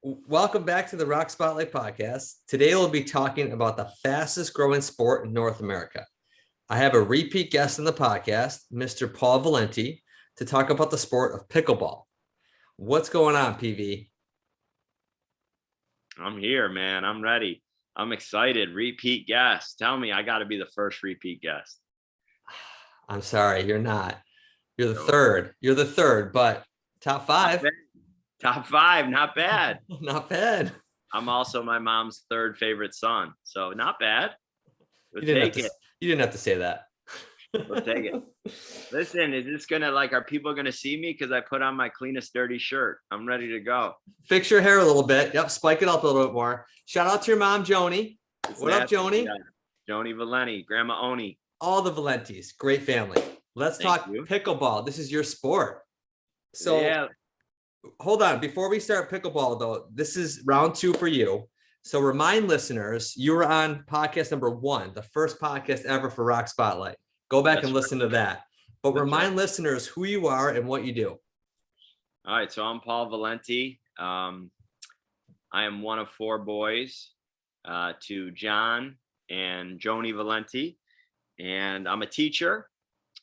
Welcome back to the Rock Spotlight podcast. Today we'll be talking about the fastest growing sport in North America. I have a repeat guest on the podcast, Mr. Paul Valenti, to talk about the sport of pickleball. What's going on, PV? I'm here, man. I'm ready. I'm excited. Repeat guest. Tell me I got to be the first repeat guest. I'm sorry, you're not. You're the third. You're the third, but top five. Top five, not bad. Not bad. I'm also my mom's third favorite son, so not bad. You didn't have to say that. We'll take it. Listen, is this gonna are people gonna see me because I put on my cleanest dirty shirt? I'm ready to go. Fix your hair a little bit. Yep, spike it up a little bit more. Shout out to your mom, Joni. What up, Joni? Yeah. Joni Valenti, Grandma Oni. All the Valentis, great family. Let's talk pickleball. This is your sport. So yeah. Hold on. Before we start pickleball, though, this is round 2 for you. So remind listeners, you were on podcast number 1, the first podcast ever for Rock Spotlight. Go back and listen to that. But remind listeners who you are and what you do. All right. So I'm Paul Valenti. I am one of 4 boys to John and Joni Valenti. And I'm a teacher.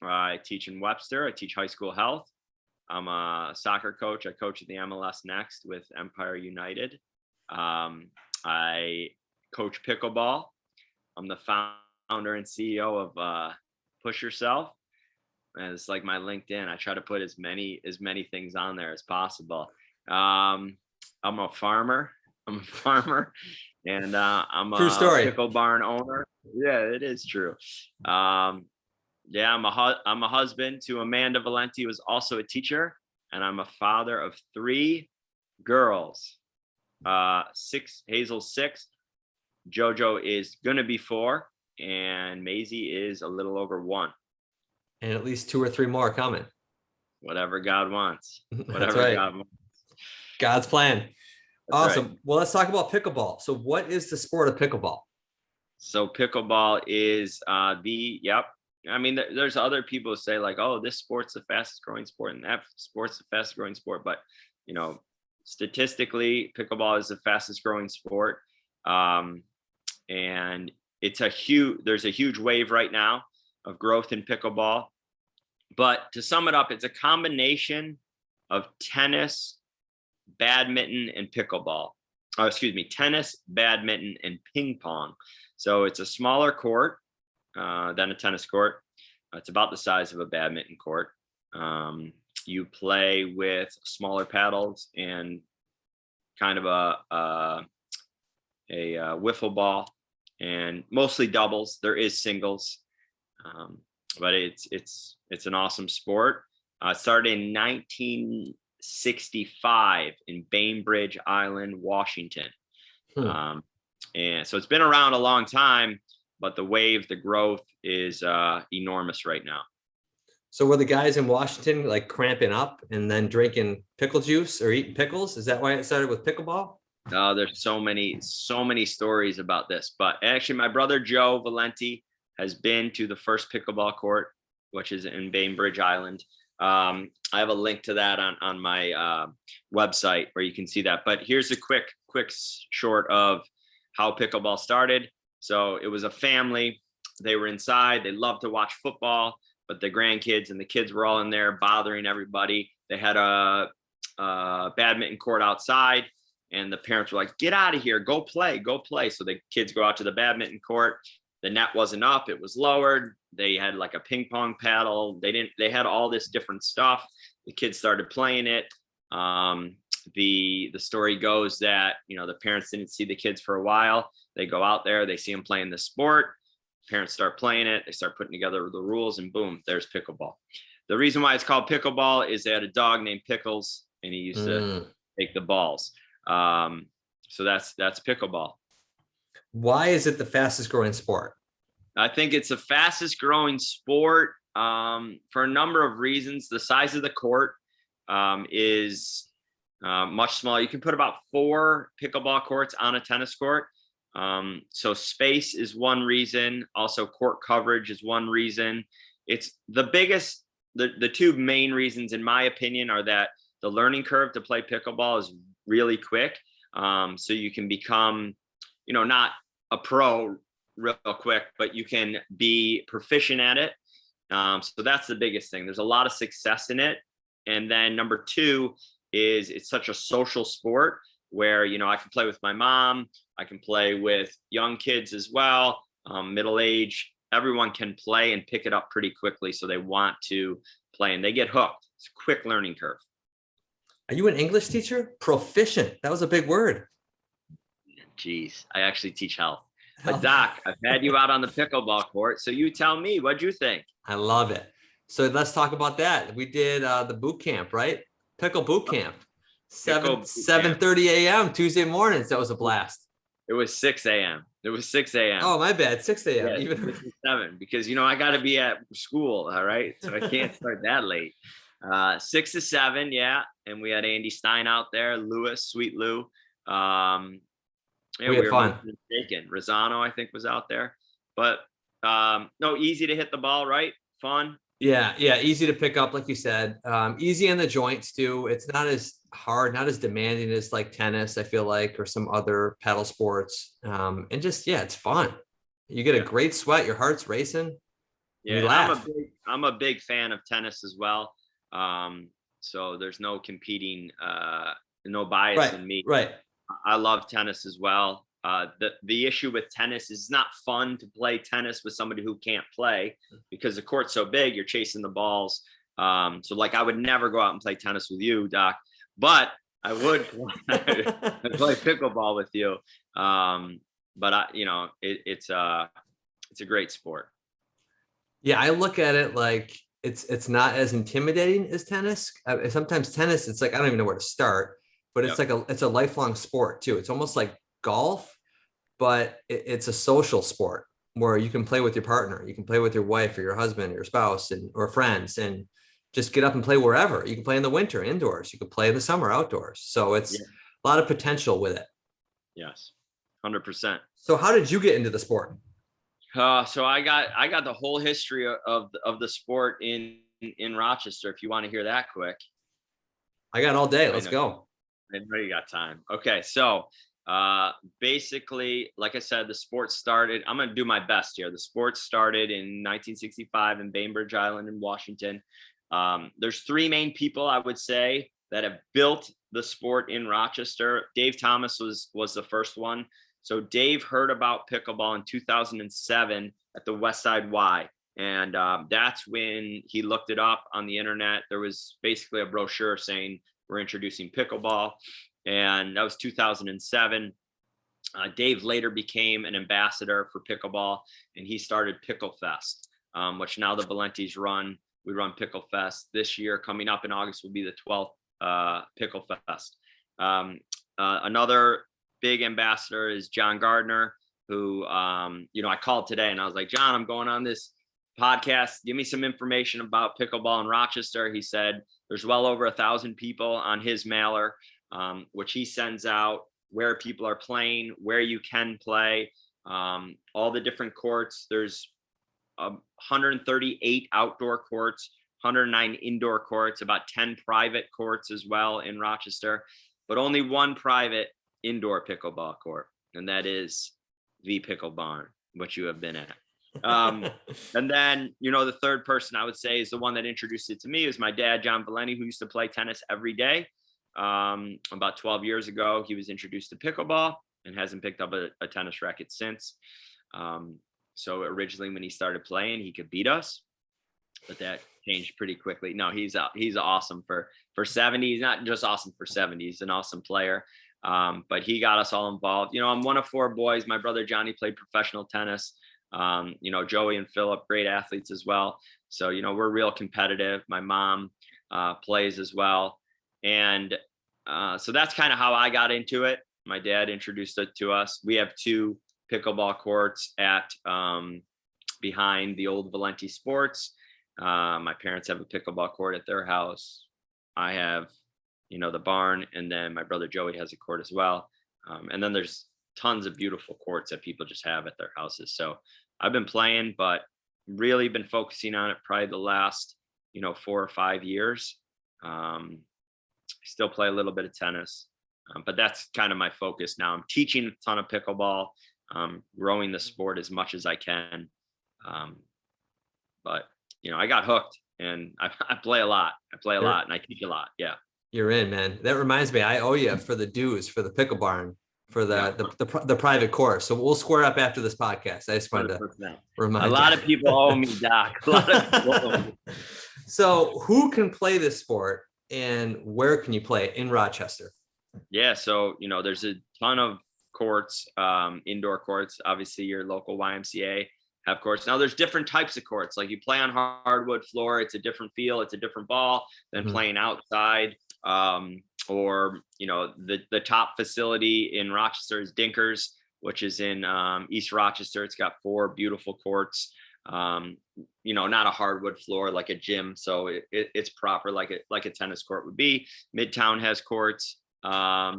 I teach in Webster. I teach high school health. I'm a soccer coach. I coach at the MLS Next with Empire United. I coach pickleball. I'm the founder and CEO of Push Yourself. And it's like my LinkedIn. I try to put as many things on there as possible. I'm a farmer. And I'm a Pickle Barn owner. Yeah, it is true. I'm a husband to Amanda Valenti, who is also a teacher, and I'm a father of 3 girls. Hazel's 6, Jojo is gonna be 4, and Maisie is a little over 1. And at least 2 or 3 more coming. Whatever God wants. That's right. God wants. God's plan. That's awesome. Right. Well, let's talk about pickleball. So what is the sport of pickleball? So pickleball is I mean, there's other people who say oh, this sport's the fastest growing sport and that sport's the fastest growing sport. But, statistically, pickleball is the fastest growing sport. And there's a huge wave right now of growth in pickleball. But to sum it up, it's a combination of tennis, badminton, and pickleball. Tennis, badminton, and ping pong. So it's a smaller court than a tennis court. It's about the size of a badminton court. You play with smaller paddles and kind of a wiffle ball, and mostly doubles. There is singles, but it's an awesome sport. Started in 1965 in Bainbridge Island, Washington. And so it's been around a long time, but the growth is enormous right now. So were the guys in Washington cramping up and then drinking pickle juice or eating pickles? Is that why it started with pickleball? No, there's so many stories about this. But actually, my brother Joe Valenti has been to the first pickleball court, which is in Bainbridge Island. I have a link to that on my website where you can see that. But here's a quick short of how pickleball started. So it was a family. They were inside. They loved to watch football, but the grandkids and the kids were all in there bothering everybody. They had a badminton court outside, and the parents were like, "Get out of here, go play." So the kids go out to the badminton court. The net wasn't up, it was lowered. They had a ping pong paddle. They had all this different stuff. The kids started playing it. The story goes that, the parents didn't see the kids for a while. They go out there, they see them playing the sport. Parents start playing it. They start putting together the rules, and boom, there's pickleball. The reason why it's called pickleball is they had a dog named Pickles, and he used to take the balls. So that's pickleball. Why is it the fastest growing sport? I think it's the fastest growing sport for a number of reasons. The size of the court is much smaller. You can put about 4 pickleball courts on a tennis court. So space is one reason. Also, court coverage is one reason. It's the biggest. The 2 main reasons, in my opinion, are that the learning curve to play pickleball is really quick. So you can become, not a pro real quick, but you can be proficient at it. So that's the biggest thing. There's a lot of success in it. And then number two is it's such a social sport where, I can play with my mom, I can play with young kids as well, middle age, everyone can play and pick it up pretty quickly. So they want to play and they get hooked. It's a quick learning curve. Are you an English teacher? Proficient. That was a big word. Jeez, I actually teach health. But Doc, I've had you out on the pickleball court. So you tell me, what'd you think? I love it. So let's talk about that. We did the boot camp, right? Pickle boot camp. 7:30 a.m. Tuesday mornings. That was a blast. It was 6 a.m. It was 6 a.m. Oh, my bad. 6 a.m. Yeah, even 7 because I got to be at school. All right, so I can't start that late. 6 to 7, yeah. And we had Andy Stein out there, Lewis, Sweet Lou. We had fun. Rosano, I think, was out there. But no, easy to hit the ball, right? Fun. Yeah, easy to pick up, like you said. Easy in the joints too. It's not as hard, not as demanding as like tennis, I feel like, or some other paddle sports. And just it's fun. You get a great sweat, your heart's racing. Yeah, I'm a big fan of tennis as well. So there's no competing, no bias in me. Right. I love tennis as well. The issue with tennis is it's not fun to play tennis with somebody who can't play because the court's so big, you're chasing the balls. So like I would never go out and play tennis with you, Doc, but I would play pickleball with you. But it's a great sport. Yeah, I look at it like it's not as intimidating as tennis. Sometimes tennis, it's like I don't even know where to start, but it's it's a lifelong sport too. It's almost like golf, but it's a social sport where you can play with your partner, you can play with your wife or your husband or your spouse or friends, and just get up and play wherever. You can play in the winter indoors, you can play in the summer outdoors. So it's a lot of potential with it. Yes, 100%. So how did you get into the sport? So I got the whole history of the sport in Rochester. If you want to hear that quick, I got all day. Let's go. I know you got time. Okay, so basically, like I said, the sport started. I'm gonna do my best here. The sport started in 1965 in Bainbridge Island in Washington. There's three main people I would say that have built the sport in Rochester. Dave Thomas was the first one. So Dave heard about pickleball in 2007 at the Westside Y. And that's when he looked it up on the internet. There was basically a brochure saying we're introducing pickleball. And that was 2007. Dave later became an ambassador for pickleball, and he started Pickle Fest, which now the Valentis run. We run Pickle Fest this year. Coming up in August will be the 12th Pickle Fest. Another big ambassador is John Gardner, who, I called today and I was like, John, I'm going on this podcast. Give me some information about pickleball in Rochester. He said there's well over 1,000 people on his mailer, which he sends out, where people are playing, where you can play, all the different courts. There's 138 outdoor courts, 109 indoor courts, about 10 private courts as well in Rochester, but only one private indoor pickleball court, and that is the Pickle Barn, which you have been at. And then, the third person I would say is the one that introduced it to me is my dad, John Valenti, who used to play tennis every day. About 12 years ago, he was introduced to pickleball and hasn't picked up a tennis racket since. So originally when he started playing, he could beat us, but that changed pretty quickly. No, he's awesome for 70. He's not just awesome for 70. He's an awesome player. But he got us all involved. I'm one of 4 boys. My brother Johnny played professional tennis. Joey and Philip, great athletes as well. So, we're real competitive. My mom plays as well. And so that's kind of how I got into it. My dad introduced it to us. We have 2 pickleball courts at behind the old Valenti Sports. My parents have a pickleball court at their house. I have the barn, and then my brother Joey has a court as well. And then there's tons of beautiful courts that people just have at their houses. So I've been playing, but really been focusing on it probably the last, 4 or 5 years. I still play a little bit of tennis. But that's kind of my focus now. I'm teaching a ton of pickleball, growing the sport as much as I can. But I got hooked, and I play a lot. I play a lot, and I teach a lot. Yeah. You're in, man. That reminds me, I owe you for the dues for the Pickle Barn for the private course. So we'll square up after this podcast. I just wanted to remind you. A lot of people owe me, Doc. A lot of people owe me. So who can play this sport, and where can you play it in Rochester? Yeah, so there's a ton of courts, indoor courts. Obviously, your local YMCA have courts. Now, there's different types of courts. Like, you play on hardwood floor, it's a different feel, it's a different ball than playing outside. Or the top facility in Rochester is Dinkers, which is in East Rochester. It's got 4 beautiful courts. Not a hardwood floor like a gym, so it's proper like a tennis court would be. Midtown has courts. A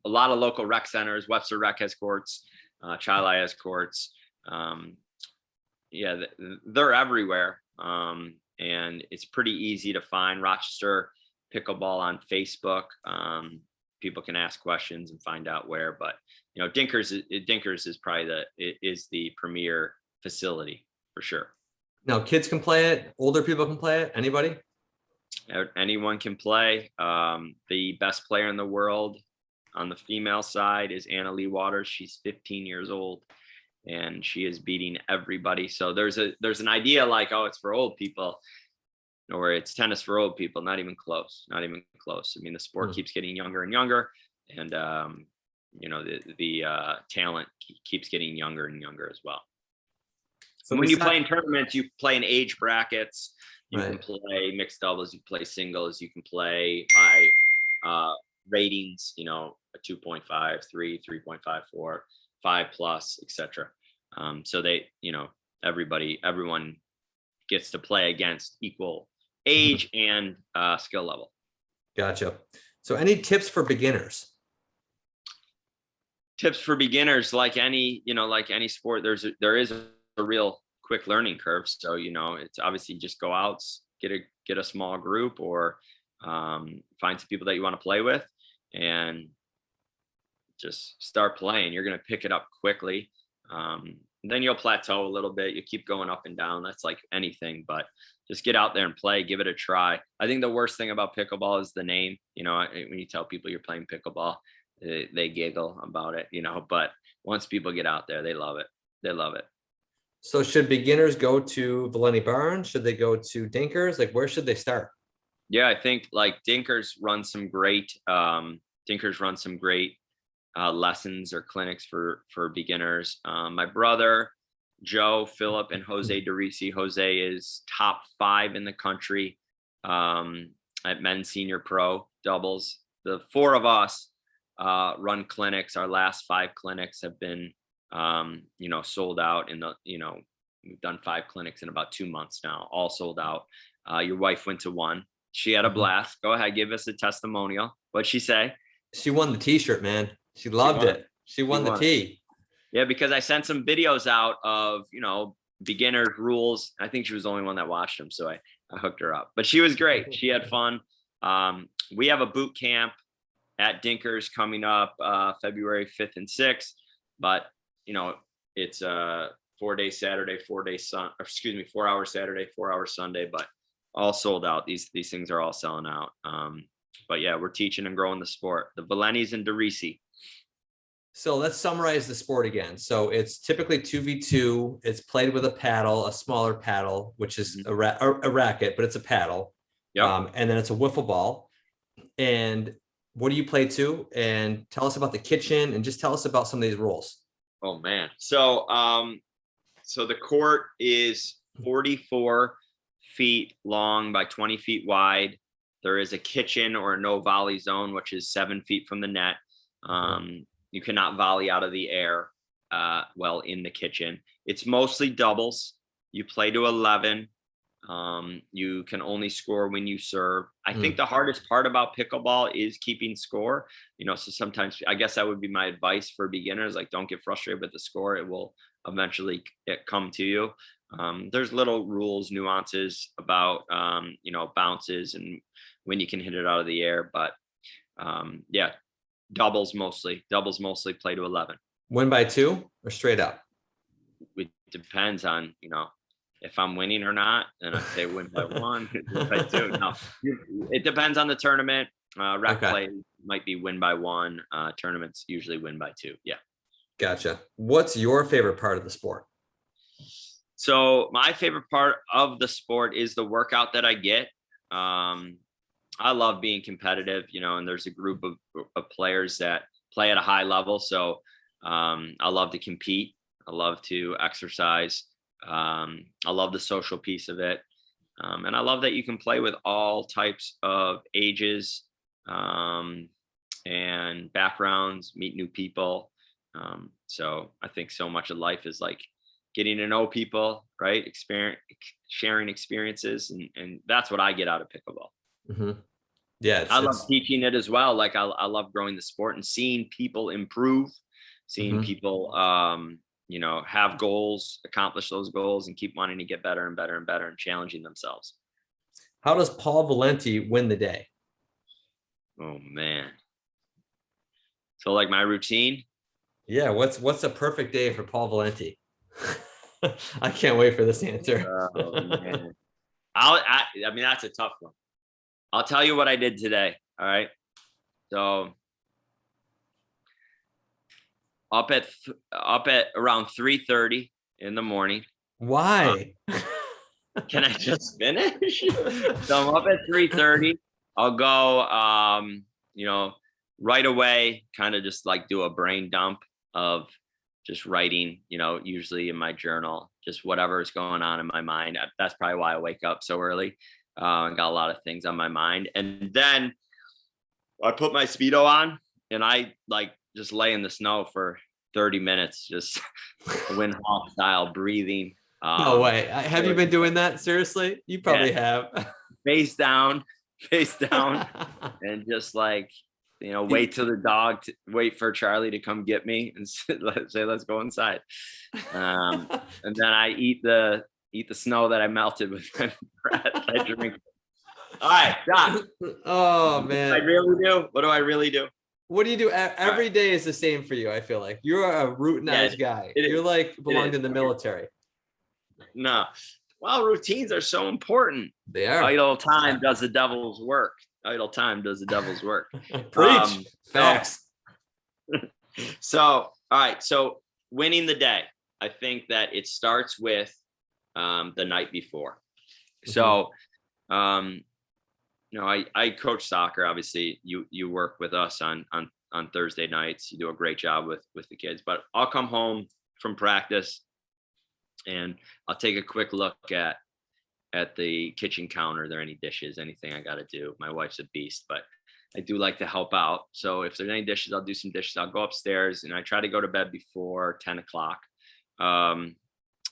lot of local rec centers. Webster Rec has courts. Chili has courts. They're everywhere. And it's pretty easy to find. Rochester Pickleball on Facebook. People can ask questions and find out where. But Dinkers is probably the premier facility for sure. Now, kids can play it. Older people can play it. Anybody? Anyone can play. The best player in the world on the female side is Anna Lee Waters. She's 15 years old, and she is beating everybody. So there's an idea like, oh, it's for old people, or it's tennis for old people. Not even close. I mean, the sport keeps getting younger and younger, and the talent keeps getting younger and younger as well. So when you play in tournaments, you play in age brackets. You can play mixed doubles, you play singles, you can play by ratings, a 2.5, 3, 3.54, 5+, etc. So they, everyone gets to play against equal age and skill level. Gotcha. So any tips for beginners? Tips for beginners, like any sport, there is a real quick learning curve. So, it's obviously just go out, get a small group, or find some people that you want to play with, and just start playing. You're going to pick it up quickly. Then you'll plateau a little bit. You keep going up and down. That's like anything, but just get out there and play, give it a try. I think the worst thing about pickleball is the name. When you tell people you're playing pickleball, they giggle about it, but once people get out there, they love it. They love it. So should beginners go to Valenti Barn? Should they go to Dinkers? Like, where should they start? Yeah, I think like Dinkers runs some great lessons or clinics for beginners. My brother, Joe, Philip, and Jose DeRisi. Jose is top 5 in the country at men's senior pro doubles. The 4 of us run clinics. Our last 5 clinics have been sold out we've done 5 clinics in about 2 months now, all sold out. Your wife went to one. She had a blast. Go ahead, give us a testimonial. What'd she say? She won the t-shirt, man. She loved it. She won the tee. Yeah, because I sent some videos out of, beginner rules. I think she was the only one that watched them. So I hooked her up, but she was great. She had fun. We have a boot camp at Dinkers coming up February 5th and 6th, but it's 4-day Saturday, 4 hour Saturday, 4 hour Sunday, but all sold out. These things are all selling out. But yeah, we're teaching and growing the sport. The Valentis and DeRisi. So let's summarize the sport again. So it's typically 2v2. It's played with a paddle, a smaller paddle, which is a racket, but it's a paddle. Yep. And then it's a wiffle ball. And what do you play to? And tell us about the kitchen, and just tell us about some of these rules. Oh man. So the court is 44 feet long by 20 feet wide. There is a kitchen or a no volley zone, which is 7 feet from the net. You cannot volley out of the air in the kitchen. It's mostly doubles. You play to 11. You can only score when you serve. I think the hardest part about pickleball is keeping score. So sometimes, I guess that would be my advice for beginners. Like, don't get frustrated with the score. It will eventually come to you. There's little rules, nuances about, bounces and when you can hit it out of the air. But Yeah, doubles mostly play to 11. Win by 2 or straight up? It depends on, if I'm winning or not. And I say win by 1, win by 2. No, it depends on the tournament. Rec play might be win by 1. Tournaments usually win by 2. Yeah. Gotcha. What's your favorite part of the sport? So my favorite part of the sport is the workout that I get. I love being competitive, and there's a group of players that play at a high level. So I love to compete. I love to exercise. I love the social piece of it. And I love that you can play with all types of ages and backgrounds, meet new people. So I think so much of life is like getting to know people, right? Sharing experiences. And that's what I get out of pickleball. Mm-hmm. Yeah. I love teaching it as well. Like I love growing the sport and seeing people improve, seeing people, have goals, accomplish those goals, and keep wanting to get better and better and better and challenging themselves. How does Paul Valenti win the day? Oh man. So like my routine. Yeah. What's a perfect day for Paul Valenti? I can't wait for this answer. Oh, man. I mean, that's a tough one. I'll tell you what I did today. All right. So up at around 3:30 in the morning. Why? Can I just finish? So I'm up at 3:30. I'll go, right away, kind of just like do a brain dump of just writing, usually in my journal, just whatever is going on in my mind. That's probably why I wake up so early. I got a lot of things on my mind. And then I put my Speedo on and I like just lay in the snow for 30 minutes, just Wim Hof style breathing. No way. Have you been doing that? Seriously? You probably have. Face down, and just like, wait till the dog, wait for Charlie to come get me and say, let's go inside. And then I eat the snow that I melted with my breath. I drink. All right, Doc. Oh man. What do I really do? What do you do? Every day is the same for you. I feel like you're a routinized guy. You're like belonged in the military. No. Well, routines are so important. They are. Idle time does the devil's work. Preach. Facts. So, all right. So winning the day, I think that it starts with the night before. So, I coach soccer. Obviously, you work with us on Thursday nights. You do a great job with the kids. But I'll come home from practice and I'll take a quick look at the kitchen counter. Are there any dishes, anything I got to do? My wife's a beast, but I do like to help out. So if there's any dishes, I'll do some dishes. I'll go upstairs and I try to go to bed before 10 o'clock. And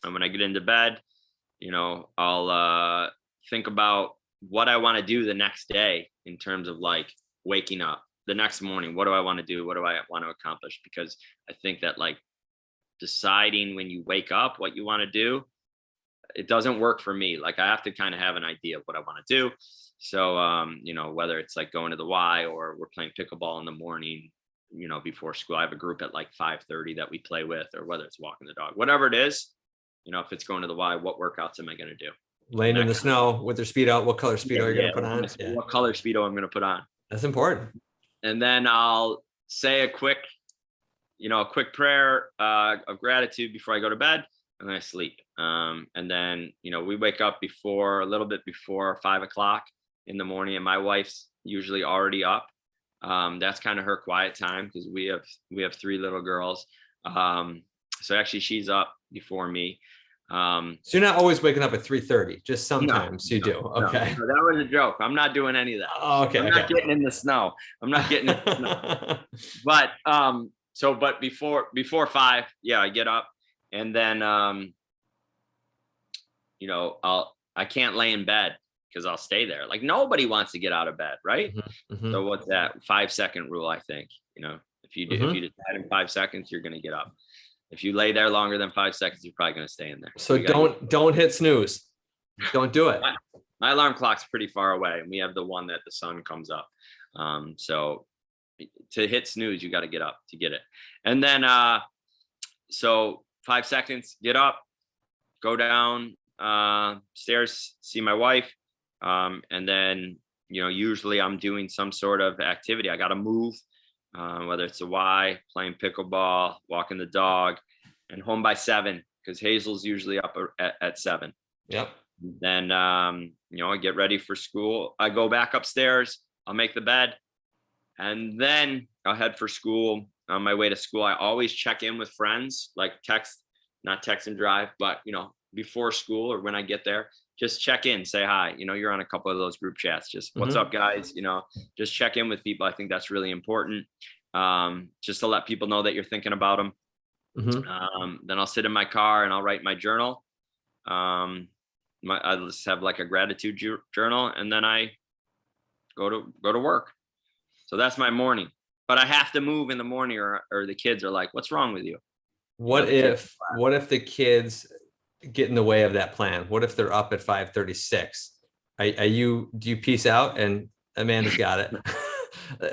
when I get into bed, I'll think about what I want to do the next day in terms of like waking up the next morning. What do I want to do? What do I want to accomplish? Because I think that like deciding when you wake up what you want to do, it doesn't work for me. Like I have to kind of have an idea of what I want to do. So, whether it's like going to the Y or we're playing pickleball in the morning, before school, I have a group at like 5:30 that we play with, or whether it's walking the dog, whatever it is, if it's going to the Y, what workouts am I going to do? Laying in the snow with their Speedo. What color Speedo you're going to put on? What color Speedo I'm going to put on. That's important. And then I'll say a quick prayer of gratitude before I go to bed, and then I sleep. And then, we wake up a little bit before 5 o'clock in the morning, and my wife's usually already up. That's kind of her quiet time because we have 3 little girls. So actually she's up before me. So you're not always waking up at 3:30, just sometimes you do. Okay. No, that was a joke. I'm not doing any of that. Oh, okay. I'm not getting in the snow. But but before 5, I get up, and then I can't lay in bed because I'll stay there. Like nobody wants to get out of bed, right? Mm-hmm. So what's that 5-second rule? I think if you decide in 5 seconds, you're going to get up. If you lay there longer than 5 seconds, you're probably going to stay in there. So don't hit snooze. Don't do it. My alarm clock's pretty far away, and we have the one that the sun comes up. So to hit snooze, you got to get up to get it. And then, so 5 seconds, get up, go down stairs, see my wife. And then, usually I'm doing some sort of activity. I got to move, whether it's a Y, playing pickleball, walking the dog, and home by 7, because Hazel's usually up at 7. Yep. Then, I get ready for school. I go back upstairs. I'll make the bed, and then I'll head for school. On my way to school, I always check in with friends, like not text and drive, but, before school or when I get there, just check in, say hi. You're on a couple of those group chats. Just what's up, guys? Just check in with people. I think that's really important. Just to let people know that you're thinking about them. Then I'll sit in my car and I'll write my journal. I just have like a gratitude journal, and then I go to work. So that's my morning. But I have to move in the morning, or the kids are like, "What's wrong with you?" What if the kids get in the way of that plan? What if they're up at 5:36? Do you peace out and Amanda's got it?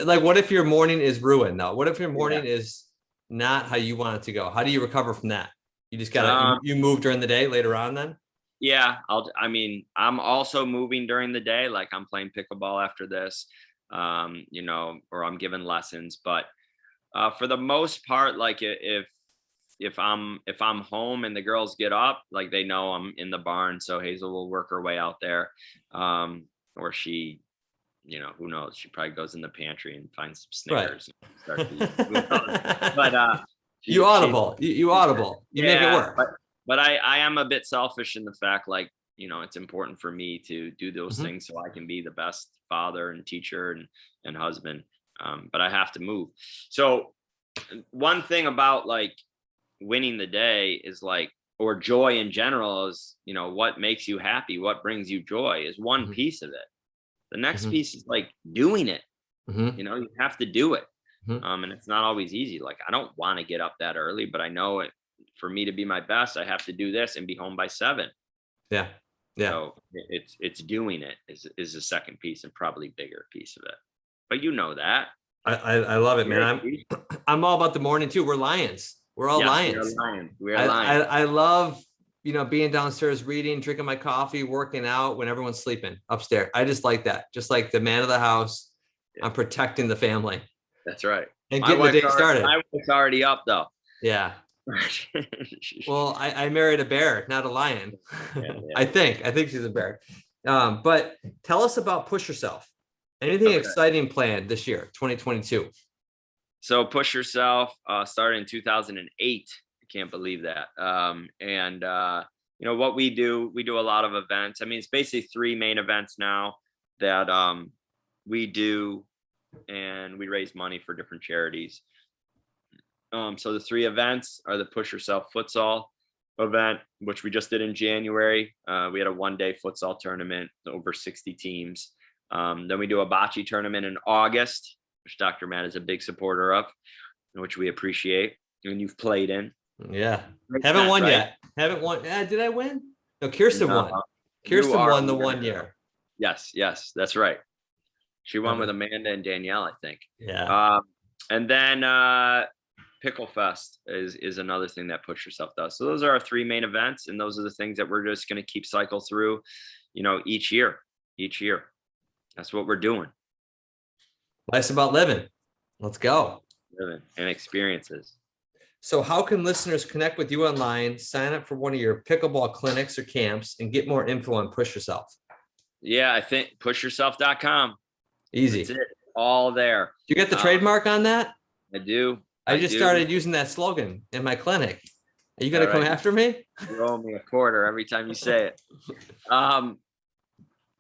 Like, what if your morning is ruined though? What if your morning is not how you want it to go? How do you recover from that? You just gotta you move during the day later on then? Yeah, I'm also moving during the day. Like, I'm playing pickleball after this, or I'm giving lessons. But for the most part, like if I'm home and the girls get up, like, they know I'm in the barn. So Hazel will work her way out there. Or she, who knows? She probably goes in the pantry and finds some Snickers. Right. And starts but you audible. You make it work. But I am a bit selfish in the fact, like, it's important for me to do those things so I can be the best father and teacher and husband. But I have to move. So one thing about, like, winning the day is, like, or joy in general is, what makes you happy, what brings you joy is one piece of it. The next piece is, like, doing it. You have to do it. And it's not always easy. Like, I don't want to get up that early, but I know it, for me to be my best, I have to do this and be home by 7. Yeah. So it's doing it is the second piece, and probably bigger piece of it. But that. I love it, man. I'm all about the morning too. We're Lions. We're all Lions. We are Lions. I love, being downstairs, reading, drinking my coffee, working out when everyone's sleeping upstairs. I just like that. Just like the man of the house. Yeah. I'm protecting the family. That's right. And getting the day started. My wife's already up though. Yeah. Well, I married a bear, not a lion. Yeah. I think she's a bear. But tell us about Push Yourself. Anything exciting planned this year, 2022? So Push Yourself started in 2008. I can't believe that. And what we do a lot of events. I mean, it's basically 3 main events now that we do, and we raise money for different charities. So the 3 events are the Push Yourself futsal event, which we just did in January. We had a 1-day futsal tournament, over 60 teams. Then we do a bocce tournament in August, which Dr. Matt is a big supporter of, which we appreciate, and you've played in. Yeah. Haven't won yet. Haven't won. Did I win? No, Kirsten won. Kirsten won the 1 year. Yes, that's right. She won with Amanda and Danielle, I think. Yeah. And then Pickle Fest is another thing that Push Yourself does. So those are our 3 main events, and those are the things that we're just going to keep cycle through, each year. That's what we're doing. Life's about living. Let's go. Living and experiences. So how can listeners connect with you online, sign up for one of your pickleball clinics or camps, and get more info on Push Yourself? Yeah, I think pushyourself.com. Easy. That's it. All there. You get the trademark on that? I do. I just started using that slogan in my clinic. Are you going to come after me? You owe me a quarter every time you say it.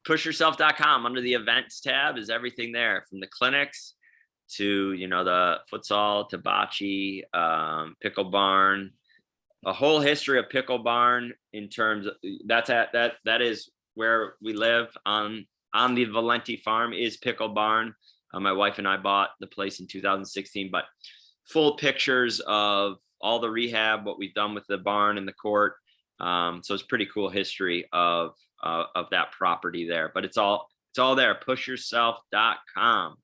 Pushyourself.com, under the events tab, is everything there, from the clinics to, the futsal to bocce, Pickle Barn, a whole history of Pickle Barn. In terms of that is where we live on the Valenti farm is Pickle Barn. My wife and I bought the place in 2016, but full pictures of all the rehab, what we've done with the barn and the court. So it's pretty cool history of that property there, but it's all there. Pushyourself.com.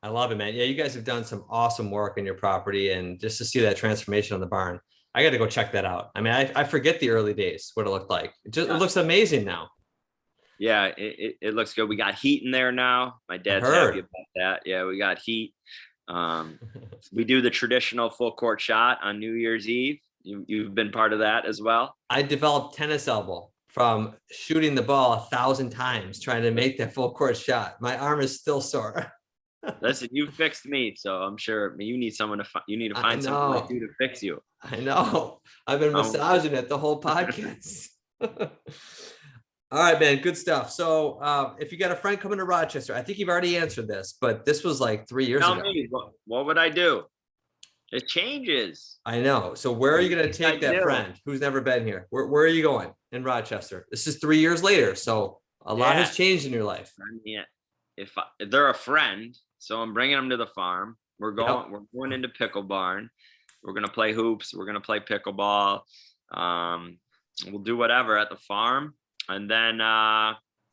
I love it, man. Yeah, you guys have done some awesome work in your property, and just to see that transformation on the barn, I got to go check that out. I mean, I forget the early days, what it looked like. It looks amazing now. Yeah, it looks good. We got heat in there now. My dad's happy about that. Yeah, we got heat. We do the traditional full court shot on New Year's Eve. You've been part of that as well. I developed tennis elbow from shooting the ball 1,000 times trying to make that full court shot. My arm is still sore. Listen, you fixed me, so I'm sure you need someone to you need to find someone like you to fix you. I know. I've been massaging it the whole podcast. All right, man. Good stuff. So if you got a friend coming to Rochester, I think you've already answered this, but this was like 3 years ago. Tell me, what would I do? It changes. I know. So where are you going to take that friend who's never been here? Where are you going in Rochester? This is 3 years later. So a lot has changed in your life. Yeah. If they're a friend, so I'm bringing them to the farm. We're going into Pickle Barn. We're going to play hoops. We're going to play pickleball. We'll do whatever at the farm. And then,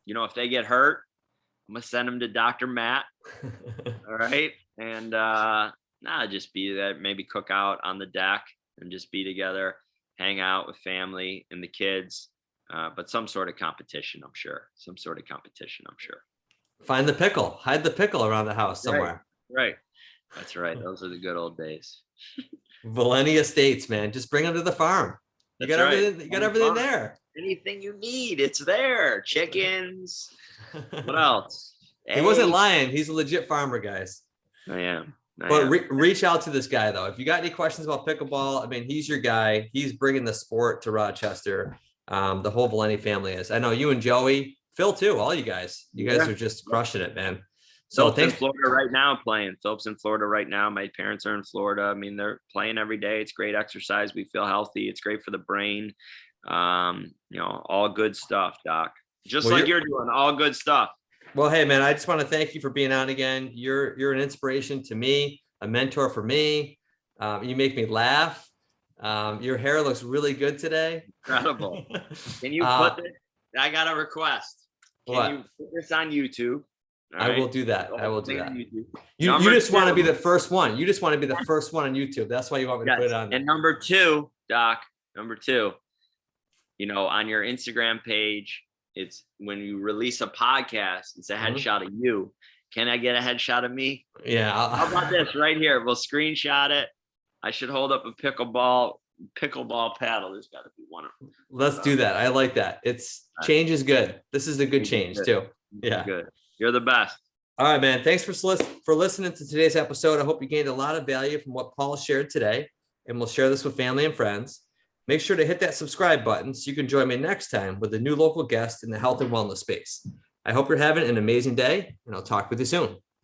if they get hurt, I'm going to send them to Dr. Matt. All right. And just be there, maybe cook out on the deck and just be together, hang out with family and the kids. But some sort of competition, I'm sure. Find the pickle, hide the pickle around the house somewhere. Right. That's right. Those are the good old days. Valenti Estates, man. Just bring them to the farm. You got everything. You got everything there. Anything you need, it's there. Chickens. What else? He wasn't lying. He's a legit farmer, guys. I am. Reach out to this guy, though. If you got any questions about pickleball, I mean, he's your guy. He's bringing the sport to Rochester. The whole Valenti family is. I know you and Joey, Phil too. All you guys. You guys are just crushing it, man. So Phil's in Florida right now playing. Phil's in Florida right now. My parents are in Florida. I mean, they're playing every day. It's great exercise. We feel healthy. It's great for the brain. All good stuff, Doc. Just like you're doing, all good stuff. Well, hey, man, I just want to thank you for being on again. You're an inspiration to me, a mentor for me. You make me laugh. Your hair looks really good today. Incredible. Can you put this? I got a request. Can you put this on YouTube? I will do that. You just want to be the first one. You just want to be the first one on YouTube. That's why you want me to put it on there. And number two, Doc, on your Instagram page, it's when you release a podcast, it's a headshot of you. Can I get a headshot of me? Yeah. How about this right here? We'll screenshot it. I should hold up a pickleball paddle. There's got to be one of them. Let's do that. I like that. Change is good. This is a good change too. Yeah. Good. You're the best. All right, man. Thanks for listening to today's episode. I hope you gained a lot of value from what Paul shared today, and we'll share this with family and friends. Make sure to hit that subscribe button so you can join me next time with a new local guest in the health and wellness space. I hope you're having an amazing day, and I'll talk with you soon.